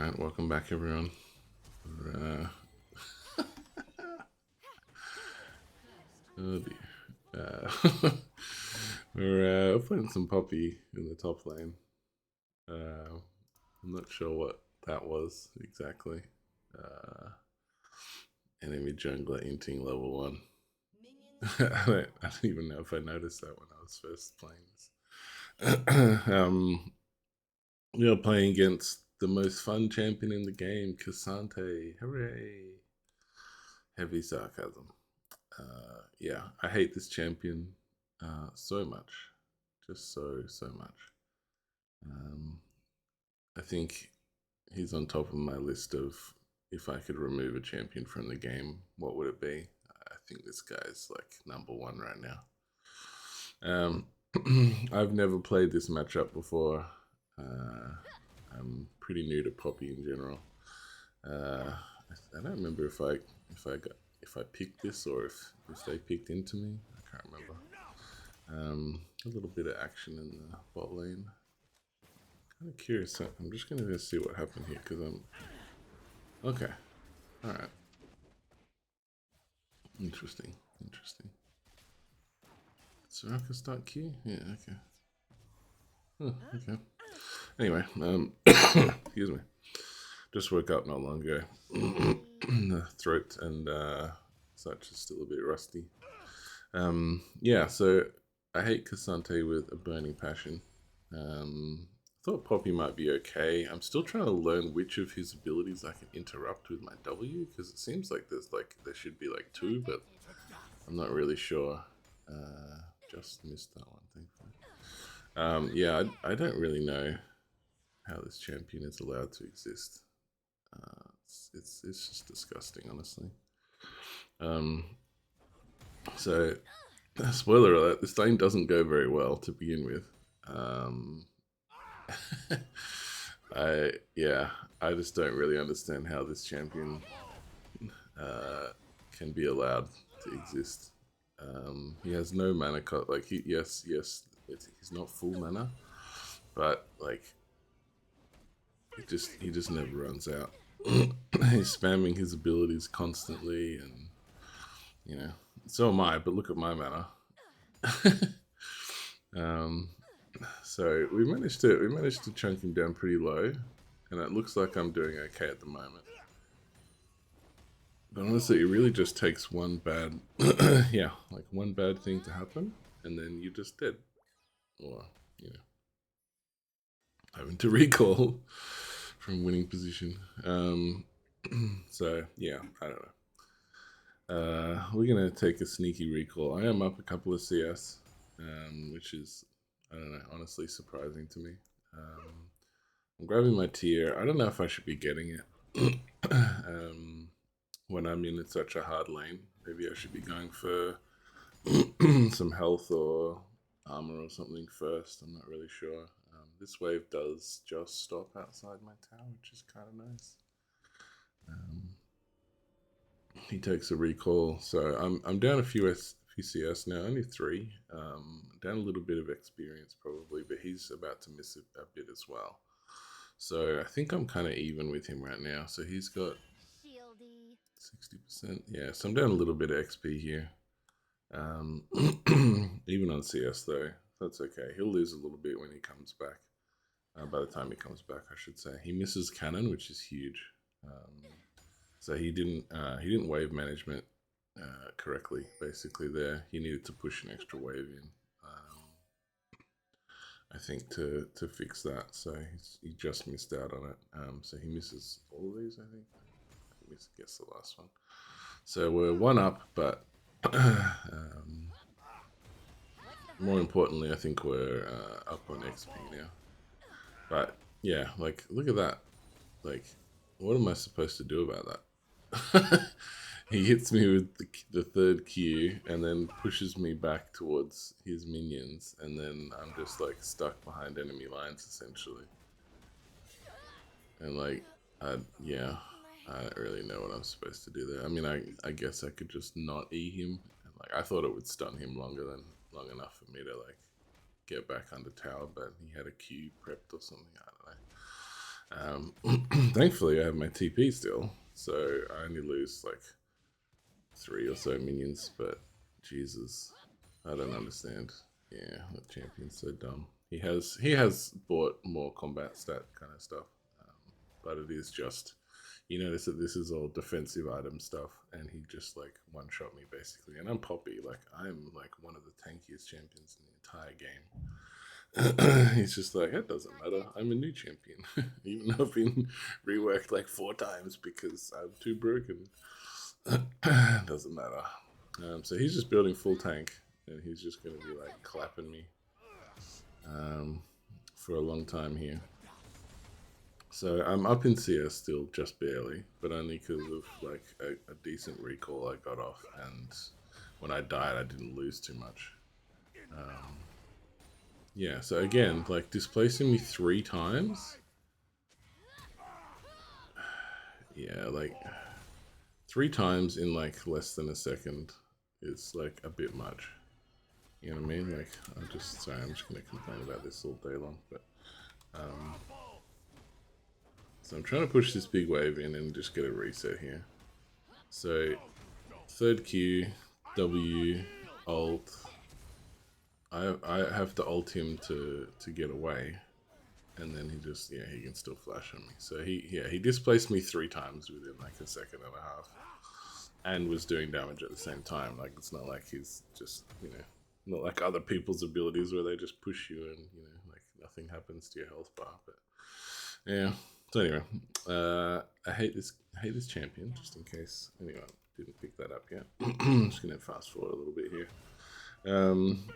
Alright, welcome back everyone. We're, oh dear. We're putting some Poppy in the top lane. I'm not sure what that was exactly. Enemy jungler inting level 1. I don't even know if I noticed that when I was first playing this. We are playing against the most fun champion in the game, Ksante. Hooray! Heavy sarcasm. Yeah, I hate this champion so much. Just so much. I think he's on top of my list of if I could remove a champion from the game, what would it be? I think this guy's like #1 right now. I've never played this matchup before. I'm pretty new to Poppy in general. I don't remember if I picked this or if they picked into me. I can't remember. A little bit of action in the bot lane. Kind of curious. I'm just gonna see what happened here because I'm okay. All right. Interesting. Soraka start Q? Yeah. Okay. Okay. Anyway, excuse me. Just woke up not long ago. The throat and such is still a bit rusty. Yeah, so I hate Ksante with a burning passion. Thought Poppy might be okay. I'm still trying to learn which of his abilities I can interrupt with my W because it seems like there should be like 2, but I'm not really sure. Just missed that one, thankfully. Yeah, I don't really know how this champion is allowed to exist. It's just disgusting, honestly. So spoiler alert: this lane doesn't go very well to begin with. I just don't really understand how this champion can be allowed to exist. He has no mana cut. Like he's not full mana, but like he just never runs out. He's spamming his abilities constantly, and you know, so am I. But look at my mana. So we managed to chunk him down pretty low, and it looks like I'm doing okay at the moment. But honestly, it really just takes one bad, one bad thing to happen, and then you're just dead, or having to recall from winning position. So yeah, I don't know. We're gonna take a sneaky recall. I am up a couple of CS, which is, I don't know, honestly surprising to me. I'm grabbing my tier. I don't know if I should be getting it when I'm in such a hard lane. Maybe I should be going for some health or armor or something first. I'm not really sure. This wave does just stop outside my tower, which is kind of nice. He takes a recall, so I'm down a few CS now, only 3. Down a little bit of experience probably, but he's about to miss a bit as well. So I think I'm kind of even with him right now. So he's got 60%. Yeah, so I'm down a little bit of XP here. Even on CS though, that's okay. He'll lose a little bit when he comes back. By the time he comes back, I should say. He misses cannon, which is huge. So he didn't wave management correctly. Basically, there he needed to push an extra wave in. I think to fix that. So he just missed out on it. So he misses all of these. I think. I guess the last one. So we're 1 up, but more importantly, I think we're up on XP now. But yeah, like look at that. Like, what am I supposed to do about that? He hits me with the 3rd Q and then pushes me back towards his minions, and then I'm just like stuck behind enemy lines essentially. And like, I don't really know what I'm supposed to do there. I mean, I guess I could just not E him. Like, I thought it would stun him long enough for me to like get back under tower, but he had a Q prepped or something. I don't know. Thankfully, I have my TP still, so I only lose like 3 or so minions. But Jesus, I don't understand. Yeah, that champion's so dumb. He has bought more combat stat kind of stuff, but it is just you notice that this is all defensive item stuff, and he just like one shot me basically. And I'm Poppy, like I'm like one of the tankiest champions in the entire game. He's just like, it doesn't matter. I'm a new champion, even though I've been reworked like 4 times because I'm too broken. Doesn't matter. So he's just building full tank, and he's just gonna be like clapping me for a long time here. So I'm up in CS still, just barely, but only because of like a decent recall I got off, and when I died, I didn't lose too much. Yeah, so again, like displacing me 3 times. Yeah, like 3 times in like less than a second is like a bit much. You know what I mean? Like, I'm just gonna complain about this all day long, but so I'm trying to push this big wave in and just get a reset here. So, third Q, W, ult. I have to ult him to get away, and then he can still flash on me. So he displaced me 3 times within like a second and a half, and was doing damage at the same time. Like it's not like he's just not like other people's abilities where they just push you and like nothing happens to your health bar. But yeah. So anyway, I hate this champion. Just in case anyone didn't pick that up yet, I'm just gonna fast forward a little bit here.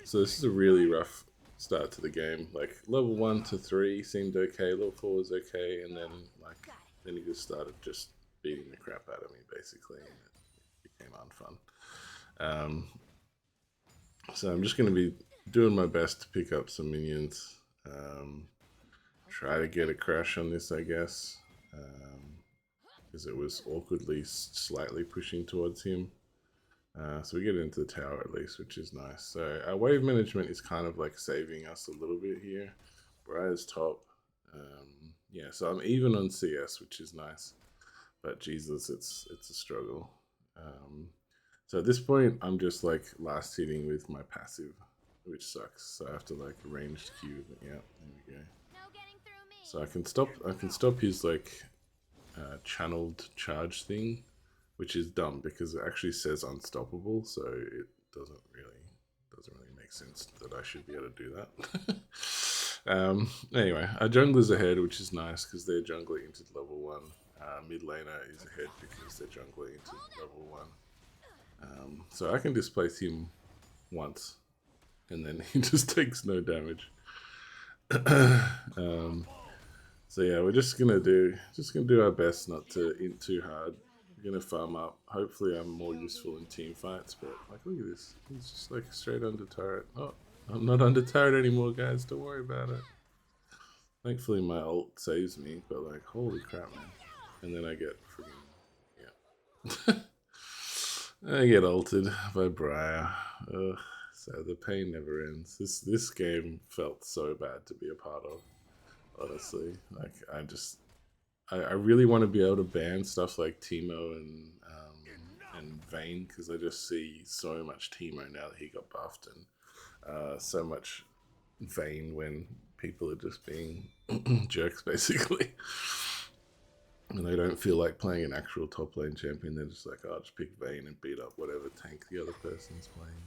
So this is a really rough start to the game. Like level 1 to 3 seemed okay, level 4 was okay, and then he just started just beating the crap out of me basically, and it became unfun. So I'm just going to be doing my best to pick up some minions. Try to get a crash on this, I guess, because it was awkwardly slightly pushing towards him. So we get into the tower at least, which is nice. So our wave management is kind of like saving us a little bit here. Briar's top. Yeah, so I'm even on CS, which is nice. But Jesus, it's a struggle. So at this point, I'm just like last hitting with my passive, which sucks. So I have to like ranged Q. Yeah, there we go. So I can stop his like channeled charge thing, which is dumb because it actually says unstoppable, so it doesn't really make sense that I should be able to do that. Anyway, our jungler's ahead, which is nice because they're jungler into level 1. Mid laner is ahead because they're jungler into level 1. So I can displace him once, and then he just takes no damage. So yeah, we're just gonna do our best not to int too hard. We're gonna farm up. Hopefully, I'm more useful in team fights. But like, look at this. He's just like straight under turret. Oh, I'm not under turret anymore, guys. Don't worry about it. Thankfully, my ult saves me. But like, holy crap, man! And then I get freaking I get ulted by Briar. Ugh, so the pain never ends. This game felt so bad to be a part of. Honestly, like I really want to be able to ban stuff like Teemo and Vayne, because I just see so much Teemo now that he got buffed, and so much Vayne when people are just being jerks basically, and they don't feel like playing an actual top lane champion. They're just like, oh, I'll just pick Vayne and beat up whatever tank the other person's playing.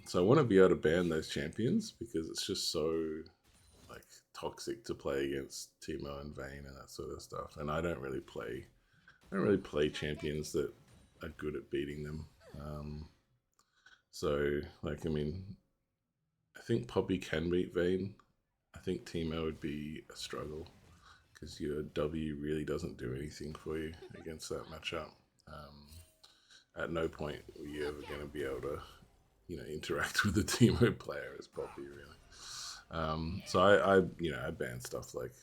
So I want to be able to ban those champions because it's just so like toxic to play against Teemo and Vayne and that sort of stuff. And I don't really play champions that are good at beating them. So like, I mean, I think Poppy can beat Vayne. I think Teemo would be a struggle because your W really doesn't do anything for you against that matchup. At no point are you ever going to be able to, interact with the Teemo player as Poppy, really. So I ban stuff like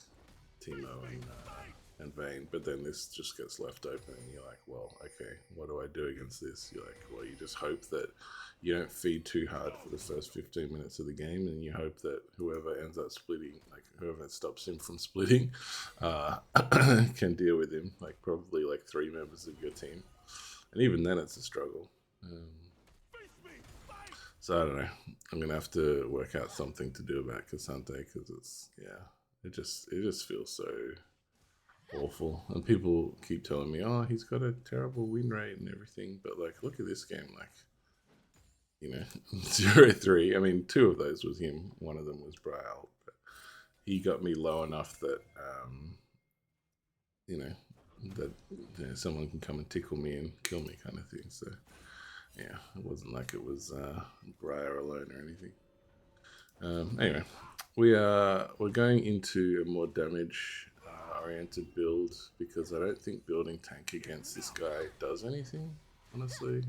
Teemo and and Vayne, but then this just gets left open, and you're like, well, okay, what do I do against this? You're like, well, you just hope that you don't feed too hard for the first 15 minutes of the game, and you hope that whoever ends up splitting, like whoever stops him from splitting, uh, can deal with him, like probably like 3 members of your team, and even then it's a struggle. So I don't know. I'm gonna have to work out something to do about Ksante because it's it just feels so awful. And people keep telling me, "Oh, he's got a terrible win rate and everything," but like, look at this game, like 0-3. I mean, 2 of those was him. One of them was Braille, but he got me low enough that you know someone can come and tickle me and kill me, kind of thing. So yeah, it wasn't like it was Briar alone or anything. Anyway, we're going into a more damage oriented build because I don't think building tank against this guy does anything. Honestly,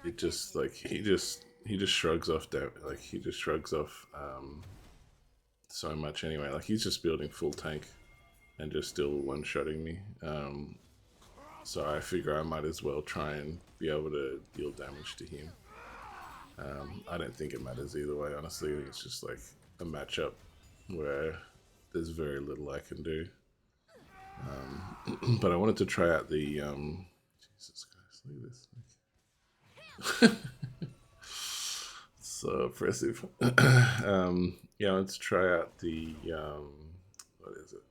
it just like he just shrugs off like he just shrugs off so much anyway. Like he's just building full tank and just still one-shotting me. So I figure I might as well try and be able to deal damage to him. I don't think it matters either way, honestly. It's just like a matchup where there's very little I can do. But I wanted to try out the Jesus Christ, look at this. So oppressive. Yeah, let's try out the what is it?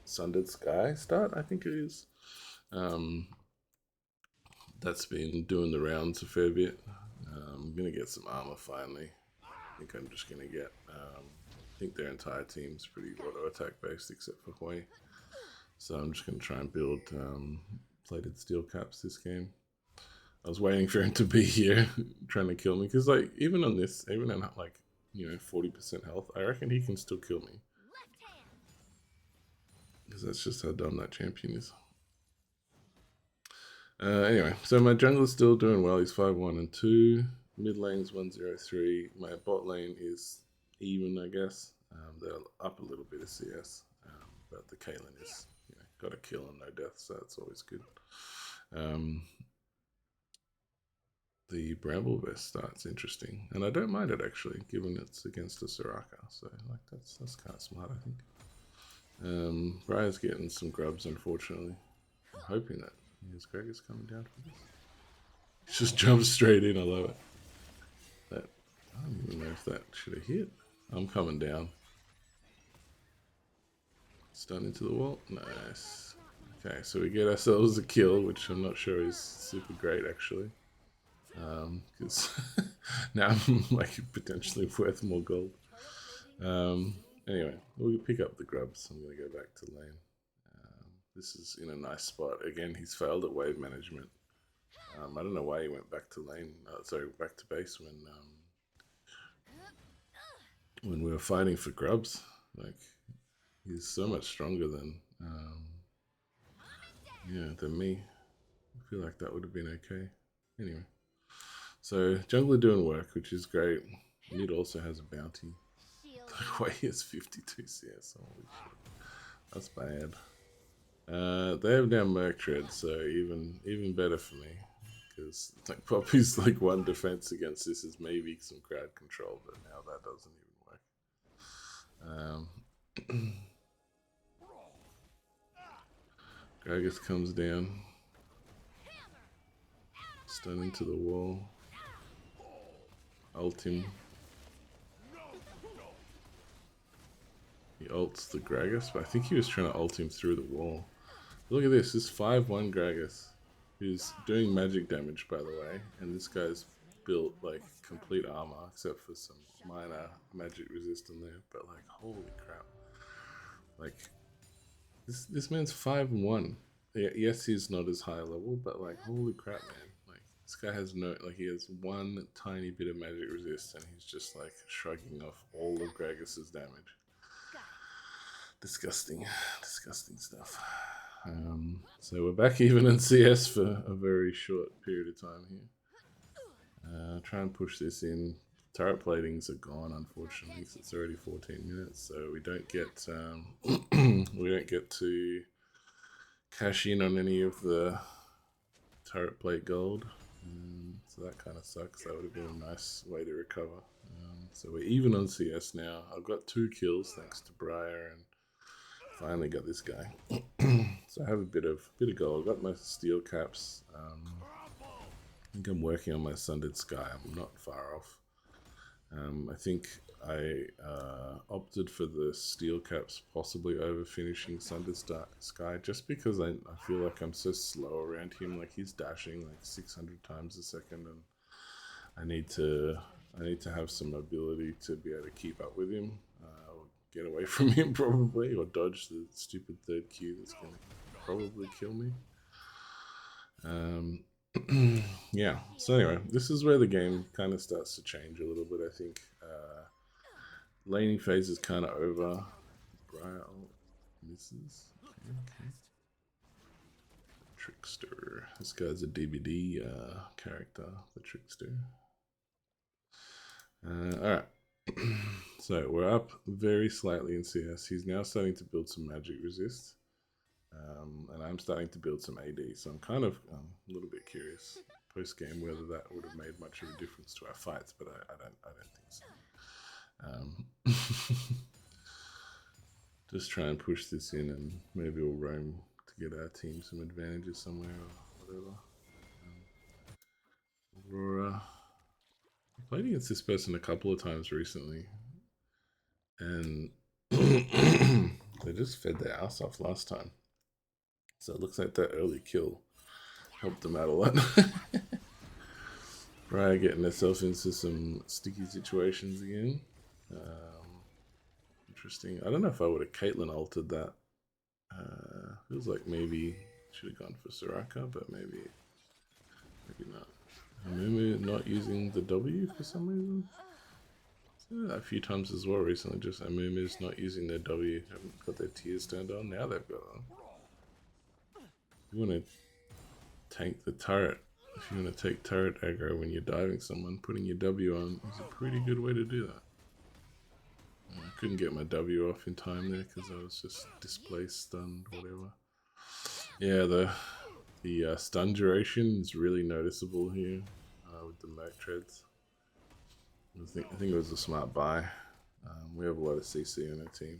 Sundered Sky start, I think it is. That's been doing the rounds a fair bit. I'm gonna get some armor finally. I think I'm just gonna get. I think their entire team's pretty auto attack based except for Hui. So I'm just gonna try and build plated steel caps this game. I was waiting for him to be here, trying to kill me, because like even on this, even at like 40% health, I reckon he can still kill me. Because that's just how dumb that champion is. Anyway, so my jungler's still doing well. He's 5-1 and 2. Mid lane's 1-0-3. My bot lane is even, I guess. They're up a little bit of CS, but the Caitlyn is got a kill and no death, so that's always good. The Bramble Vest start's interesting, and I don't mind it actually, given it's against a Soraka. So like that's kind of smart, I think. Briar's getting some grubs, unfortunately. I'm hoping that his Gregor's coming down for this. He just jumps straight in. I love it. That I don't even know if that should have hit. I'm coming down. Stun into the wall. Nice. Okay, so we get ourselves a kill, which I'm not sure is super great actually. Because now I'm like potentially worth more gold. Anyway, we'll pick up the grubs. I'm going to go back to lane. This is in a nice spot. Again, he's failed at wave management. I don't know why he went back to lane. Sorry, back to base when we were fighting for grubs. Like he's so much stronger than than me. I feel like that would have been okay. Anyway, so jungler doing work, which is great. Mid also has a bounty. Like why he has 52 CS. Holy shit, that's bad. They have now Merc Tread, so even better for me. Because like Poppy's like one defense against this is maybe some crowd control, but now that doesn't even work. Gragas comes down, stun into the wall, ult him. He ults the Gragas, but I think he was trying to ult him through the wall. Look at this 5-1 Gragas, who's doing magic damage, by the way, and this guy's built like complete armor, except for some minor magic resist in there, but like, holy crap. Like, this man's 5-1. Yes, he's not as high level, but like, holy crap, man. Like, this guy has he has one tiny bit of magic resist, and he's just like shrugging off all of Gragas's damage. Disgusting stuff. So we're back even in CS for a very short period of time here. Try and push this in turret platings are gone, unfortunately, because it's already 14 minutes, so we don't get we don't get to cash in on any of the turret plate gold. So that kind of sucks. That would have been a nice way to recover. So we're even on CS now. I've got 2 kills thanks to Briar, and finally got this guy. So I have a bit of gold. I've got my steel caps. I think I'm working on my Sundered Sky. I'm not far off. I think I opted for the steel caps, possibly over finishing Sundered Sky, just because I feel like I'm so slow around him. Like, he's dashing like 600 times a second, and I need to have some ability to be able to keep up with him, or get away from him probably, or dodge the stupid third Q that's going to probably kill me. Yeah, so anyway, this is where the game kind of starts to change a little bit, I think. Laning phase is kind of over. Briar misses. Okay. Trickster. This guy's a DVD character, the Trickster. Alright. So we're up very slightly in CS. He's now starting to build some magic resist. And I'm starting to build some AD. So I'm kind of a little bit curious post game whether that would have made much of a difference to our fights, but I don't think so. Just try and push this in, and maybe we'll roam to get our team some advantages somewhere or whatever. Aurora. I played against this person a couple of times recently, and they just fed their ass off last time. So it looks like that early kill helped them out a lot. Briar getting herself into some sticky situations again. Interesting. I don't know if I would have Caitlyn altered that. Feels like maybe should have gone for Soraka, but maybe not. Amumu not using the W for some reason. That a few times as well recently. Just Amumu's not using their W. Haven't got their tears turned on. Now they've got on. You want to tank the turret. If you want to take turret aggro when you're diving someone, putting your W on is a pretty good way to do that. I couldn't get my W off in time there because I was just displaced, stunned, whatever. Yeah, the stun duration is really noticeable here with the Merc Treads. I think it was a smart buy. We have a lot of CC on our team.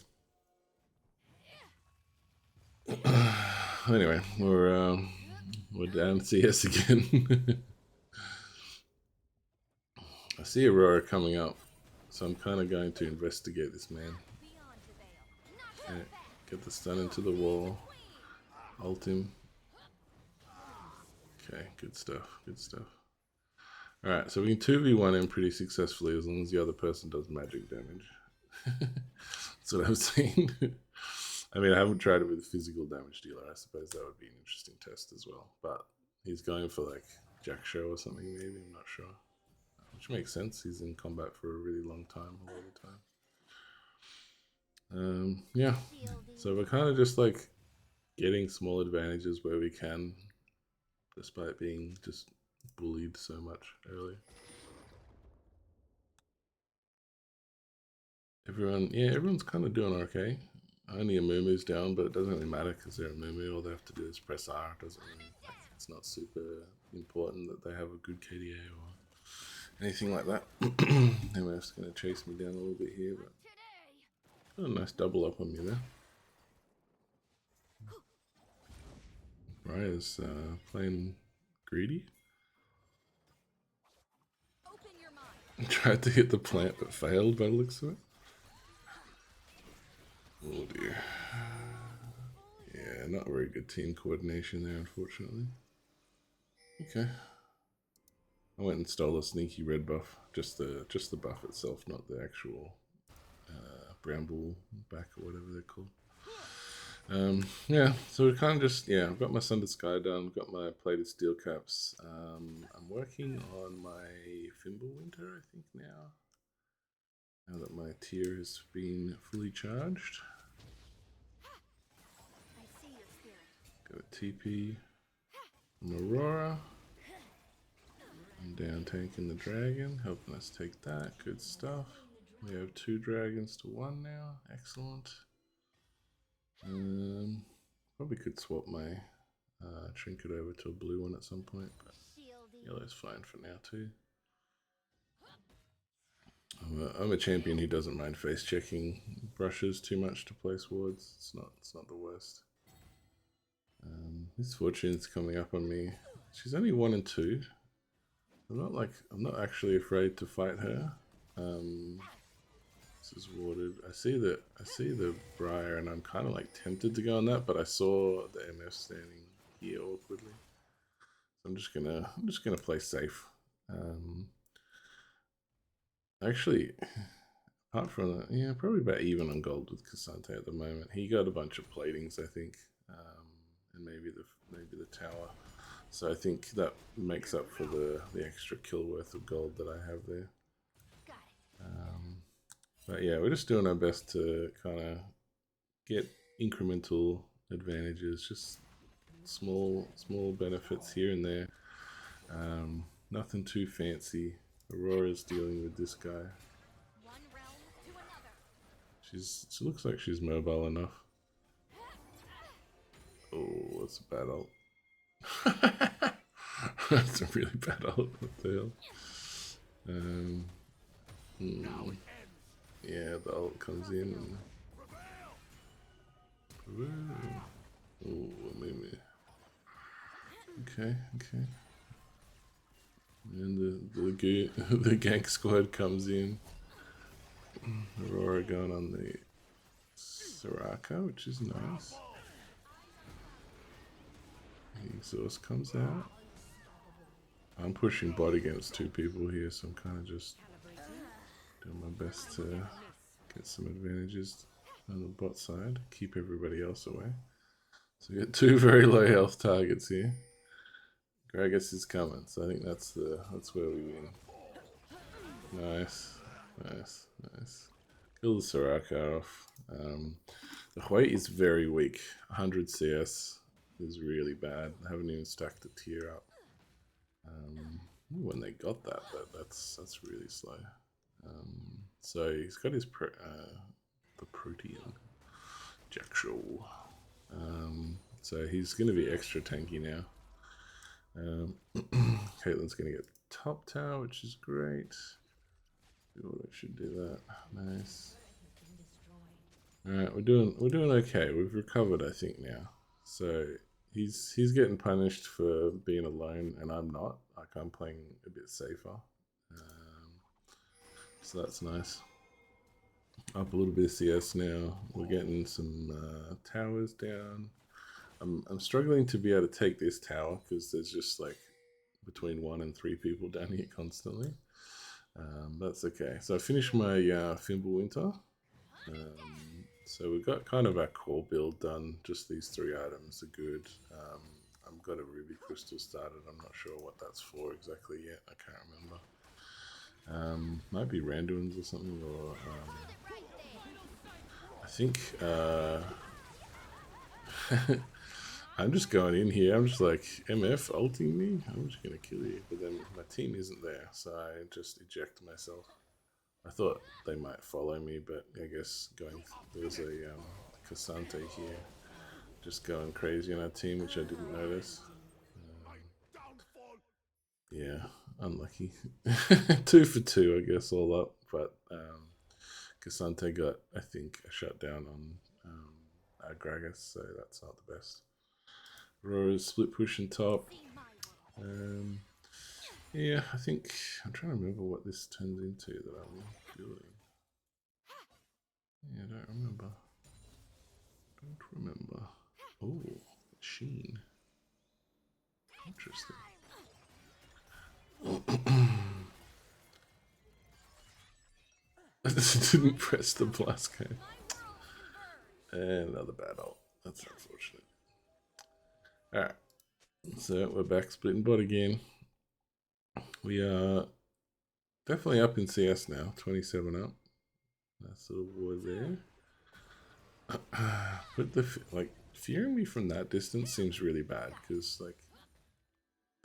Anyway, we're down CS again. I see Aurora coming up, so I'm kind of going to investigate this man. Okay, get the stun into the wall. Ult him. Okay, good stuff, good stuff. Alright, so we can 2v1 him pretty successfully as long as the other person does magic damage. That's what I've seen. I mean, I haven't tried it with a physical damage dealer. I suppose that would be an interesting test as well. But he's going for like Jack Show or something maybe, I'm not sure. Which makes sense, he's in combat for a really long time, a lot of the time. Yeah, so we're kind of just like getting small advantages where we can, despite being just bullied so much early. Everyone's kind of doing okay. Only Amumu's down, but it doesn't really matter because they're Amumu. All they have to do is press R. It doesn't really, it's not super important that they have a good KDA or anything like that. MF's going to chase me down a little bit here, but got a nice double up on me there. Briar's playing greedy. Tried to hit the plant but failed by the looks of it. Oh dear. Yeah, not very good team coordination there, unfortunately. Okay. I went and stole a sneaky red buff, just the buff itself, not the actual bramble back or whatever they're called. Yeah, so we kind of just, I've got my Sundered Sky done, I've got my plated steel caps. I'm working on my Fimbulwinter, I think now that my tier has been fully charged. Got a TP, Aurora. I'm down tanking the dragon, helping us take that. Good stuff. We have 2 dragons to 1 now. Excellent. Probably could swap my trinket over to a blue one at some point, but yellow's fine for now too. I'm a champion who doesn't mind face checking brushes too much to place wards. It's not the worst. Miss Fortune's coming up on me. She's only 1 and 2. I'm not actually afraid to fight her. This is warded. I see the Briar, and I'm kind of like tempted to go on that, but I saw the MF standing here awkwardly. So I'm just gonna play safe. Actually, apart from that, yeah, probably about even on gold with Ksante at the moment. He got a bunch of platings, I think, and maybe the tower. So I think that makes up for the extra kill worth of gold that I have there. But yeah, we're just doing our best to kind of get incremental advantages, just small benefits here and there. Nothing too fancy. Aurora's dealing with this guy. She looks like she's mobile enough. Oh, that's a bad ult. That's a really bad ult. What the hell? Yeah, the ult comes in. Oh, maybe. Okay. And the gank squad comes in. Aurora going on the Soraka, which is nice. The exhaust comes out. I'm pushing bot against 2 people here, so I'm kind of just doing my best to get some advantages on the bot side, keep everybody else away. So we got 2 very low health targets here. Gragas is coming, so I think that's where we win. Nice. Kill the Soraka off. The Hui is very weak. 100 CS is really bad. I haven't even stacked the tier up. When they got that, but that's really slow. So he's got his the Protean Jackshaw. So he's going to be extra tanky now. Caitlyn's going to get top tower, which is great. I should do that. Nice. Alright, we're doing okay. We've recovered, I think, now. So he's getting punished for being alone, and I'm not. Like, I'm playing a bit safer. So that's nice. Up a little bit of CS now. We're getting some towers down. I'm struggling to be able to take this tower because there's just like between 1 and 3 people down here constantly. That's okay. So I finished my Fimbulwinter. So we've got kind of our core build done. Just these 3 items are good. I've got a Ruby Crystal started. I'm not sure what that's for exactly yet. I can't remember. Might be Randuin's or something, or I think I'm just going in here. I'm just like, MF ulting me? I'm just going to kill you. But then my team isn't there, so I just eject myself. I thought they might follow me, but I guess there's a Ksante here just going crazy on our team, which I didn't notice. Yeah, unlucky. 2 for 2, I guess, all up. But Ksante got, I think, a shutdown on Gragas, so that's not the best. Rose split pushing top. Yeah, I think I'm trying to remember what this turns into that I'm doing. Yeah, I don't remember. Oh, Sheen. Interesting. I didn't press the blast code. And another bad ult. That's unfortunate. Alright. So we're back splitting bot again. We are definitely up in CS now. 27 up. Nice little ward there. But fearing me from that distance seems really bad because like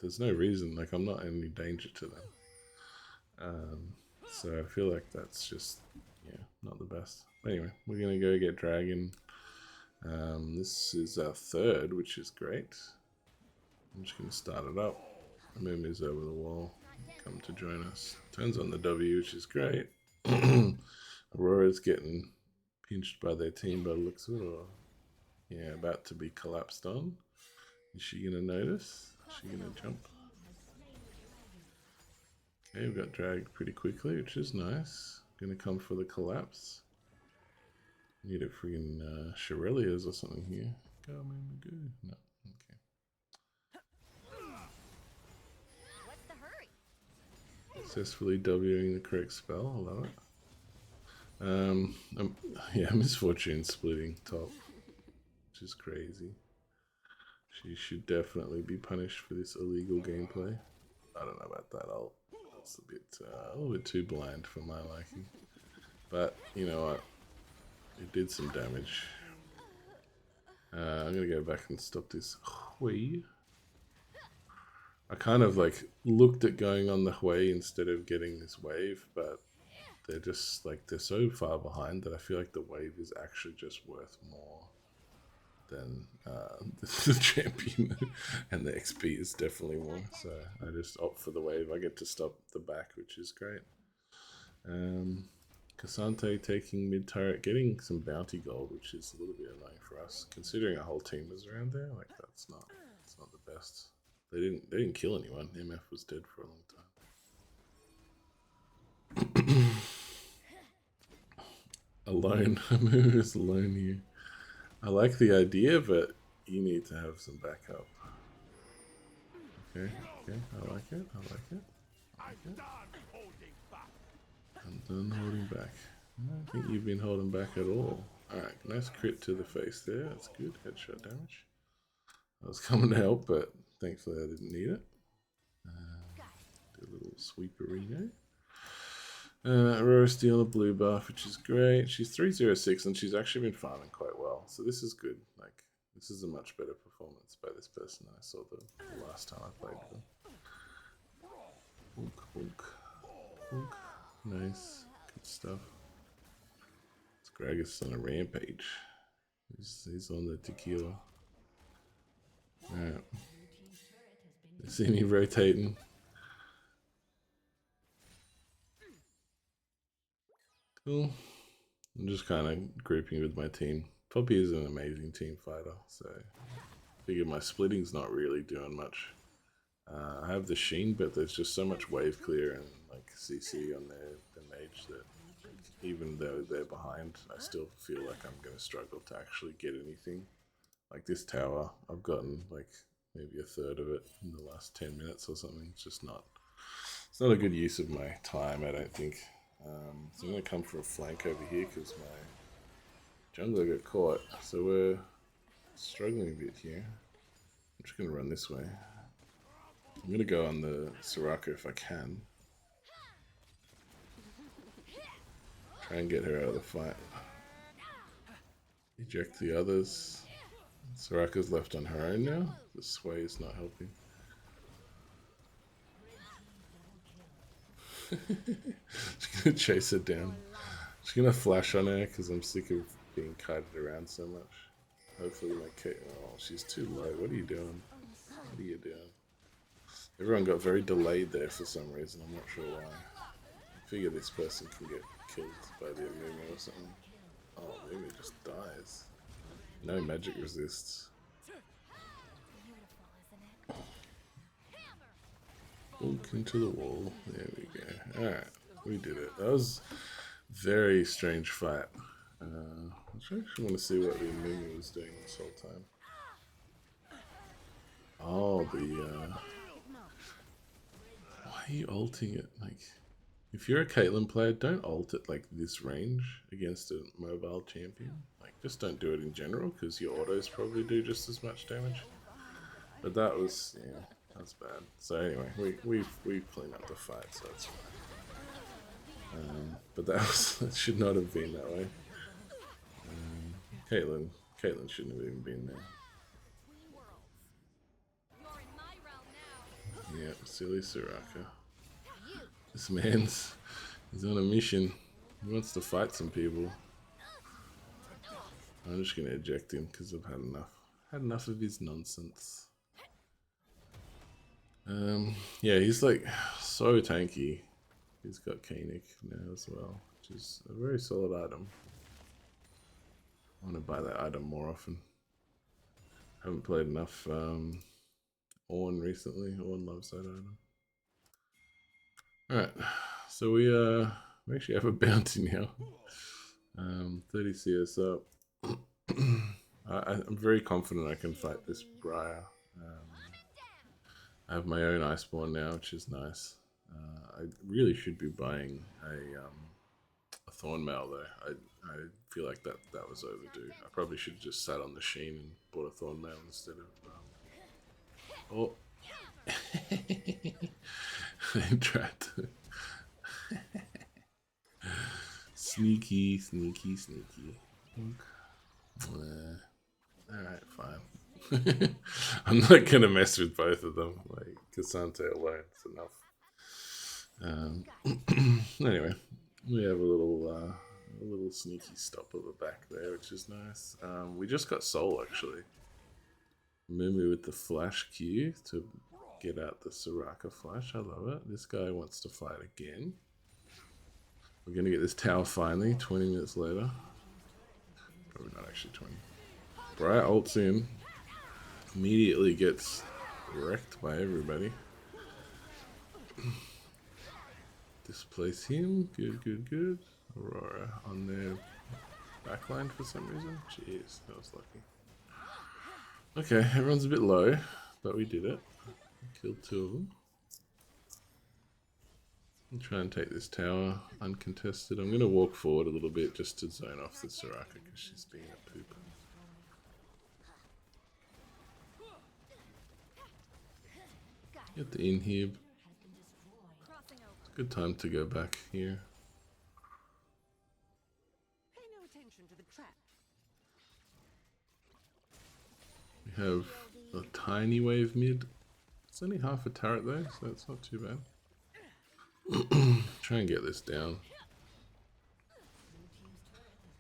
there's no reason, like I'm not in any danger to them. So I feel like that's just, yeah, not the best. Anyway, we're gonna go get Dragon. This is our third, which is great. I'm just gonna start it up. Mumu's over the wall, come to join us. Turns on the W, which is great. Aurora's getting pinched by their team by the looks of it, or yeah, about to be collapsed on. Is she gonna notice? Is she gonna jump? Okay, we got dragged pretty quickly, which is nice. Gonna come for the collapse. Need a freaking Shirelias or something here. Go, Mumu, go. No, okay. What's the hurry? Successfully Wing the correct spell. I love it. Yeah, Misfortune splitting top, which is crazy. She should definitely be punished for this illegal gameplay. I don't know about that. It's a little bit too blind for my liking. But you know what? It did some damage. I'm gonna go back and stop this Hui. I kind of like looked at going on the Hui instead of getting this wave, but they're just like, they're so far behind that I feel like the wave is actually just worth more than the champion, and the XP is definitely more. So I just opt for the wave. I get to stop the back, which is great. Ksante taking mid turret, getting some bounty gold, which is a little bit annoying for us, considering our whole team was around there. Like it's not the best. They didn't kill anyone. MF was dead for a long time. Alone, who's alone here? I like the idea, but you need to have some backup. Okay, I like it. I'm done holding back. I don't think you've been holding back at all. Alright, nice crit to the face there. That's good. Headshot damage. I was coming to help, but thankfully I didn't need it. Do a little sweeperino. Aurora steal a blue buff, which is great. She's 306 and she's actually been farming quite well. So this is good. Like, this is a much better performance by this person than I saw the last time I played them. Bonk. Nice. Good stuff. This Gragas on a rampage. He's on the tequila. Alright. You see me rotating. Cool. I'm just kind of grouping with my team. Poppy is an amazing team fighter, so I figure my splitting's not really doing much. I have the Sheen, but there's just so much wave clear and like CC on the mage that even though they're behind, I still feel like I'm going to struggle to actually get anything. Like this tower, I've gotten like maybe a third of it in the last 10 minutes or something. It's just not, it's not a good use of my time, I don't think. So I'm going to come for a flank over here because my jungler got caught. So we're struggling a bit here. I'm just going to run this way. I'm going to go on the Soraka if I can. Try and get her out of the fight. Eject the others. Soraka's left on her own now. The sway is not helping. Just gonna chase her down. Just gonna flash on her because I'm sick of being kited around so much. Hopefully my Kate. Oh, she's too low. What are you doing? What are you doing? Everyone got very delayed there for some reason. I'm not sure why. I figure this person can get killed by the Amumu or something. Oh, Amumu just dies. No magic resists. Walk into the wall. There we go. Alright, we did it. That was a very strange fight. I actually want to see what the Amumu was doing this whole time. Oh, why are you ulting it? Like, if you're a Caitlyn player, don't ult at like this range against a mobile champion. Like, just don't do it in general because your autos probably do just as much damage. But that was, yeah, that's bad. So anyway, we've cleaned up the fight, so it's fine. But that should not have been that way. Caitlyn shouldn't have even been there. Yeah, silly Soraka. You. This he's on a mission. He wants to fight some people. I'm just gonna eject him because I've had enough. Had enough of his nonsense. Yeah, he's like so tanky. He's got Koenig now as well, which is a very solid item. I want to buy that item more often. Haven't played enough Ornn recently. Ornn loves that item. Alright, so we actually have a bounty now. 30 CS up. I'm very confident I can fight this Briar. I have my own Iceborne now, which is nice. I really should be buying a Thorn Mail though. I feel like that was overdue. I probably should have just sat on the Sheen and bought a Thorn Mail instead of. Oh, I tried to. Sneaky. Alright, fine. I'm not gonna mess with both of them. Like Ksante alone, it's enough. Anyway, we have a little sneaky stop at the back there, which is nice. We just got Soul actually. Mumu with the flash Q to get out the Soraka flash. I love it. This guy wants to fight again. We're gonna get this tower finally. 20 minutes later. Probably not actually 20. Briar ults in. Immediately gets wrecked by everybody. Displace him. Good. Aurora on their backline for some reason. Jeez, that was lucky. Okay, everyone's a bit low, but we did it. Killed two of them. I'll try and take this tower uncontested. I'm going to walk forward a little bit just to zone off the Soraka because she's being a poop. Get the inhib. Good time to go back here. Pay no attention to the trap. We have a tiny wave mid. It's only half a turret though, so it's not too bad. Try and get this down.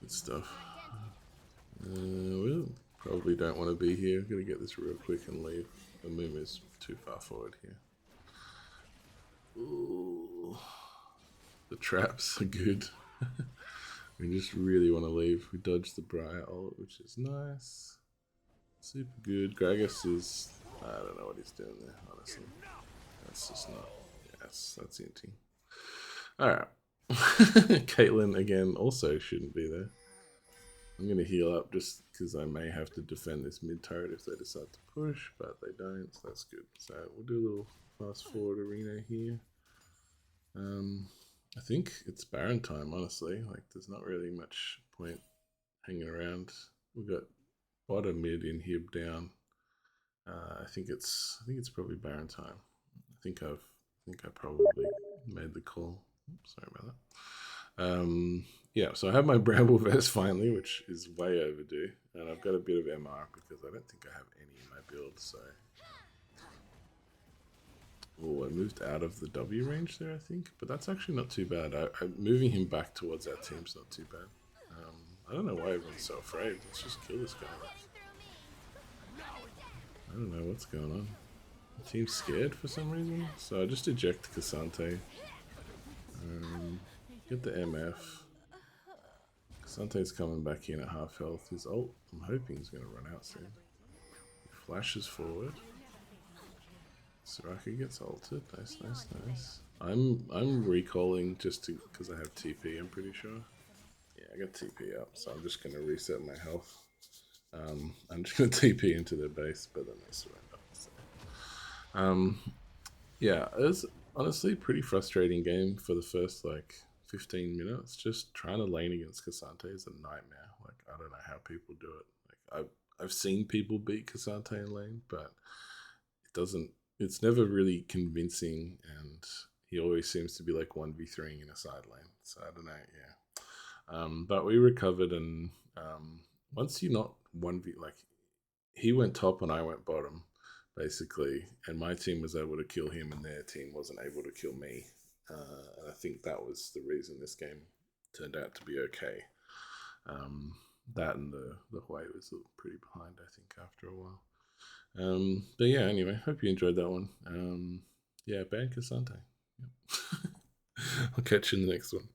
Good stuff. We probably don't want to be here. I'm gonna get this real quick and leave. The Moom is too far forward here. Ooh. The traps are good. We just really want to leave. We dodged the Briar ult, which is nice. Super good. Gragas is... I don't know what he's doing there, honestly. That's just not... Yes, that's inting. Alright. Caitlyn, again, also shouldn't be there. I'm going to heal up just because I may have to defend this mid turret if they decide to push, but they don't, so that's good. So we'll do a little fast forward arena here. I think it's Baron time, honestly. Like, there's not really much point hanging around. We've got bottom mid inhib down. I think it's probably Baron time. I think I probably made the call. Oops, sorry about that. Yeah, so I have my Bramble vest finally, which is way overdue, and I've got a bit of MR because I don't think I have any in my build. So, oh, I moved out of the W range there, I think, but that's actually not too bad. Moving him back towards our team's not too bad. I don't know why everyone's so afraid. Let's just kill this guy. I don't know what's going on. The team's scared for some reason, so I just eject Ksante. Get the MF. Ksante's coming back in at half health. His ult, I'm hoping he's going to run out soon. He flashes forward. Soraka gets ulted. Nice. I'm recalling just because I have TP, I'm pretty sure. Yeah, I got TP up, so I'm just going to reset my health. I'm just going to TP into their base, but then they surrender. So. Yeah, it was honestly a pretty frustrating game for the first, 15 minutes. Just trying to lane against Ksante is a nightmare. Like, I don't know how people do it. Like, I've seen people beat Ksante in lane, but it's never really convincing, and he always seems to be like 1v3 in a side lane. So I don't know, yeah. But we recovered, and once you're not 1v, he went top and I went bottom, basically, and my team was able to kill him, and their team wasn't able to kill me. And I think that was the reason this game turned out to be okay. That and the Huey was pretty behind, I think, after a while. But yeah, anyway, hope you enjoyed that one. Yeah, ban Ksante. Yep. I'll catch you in the next one.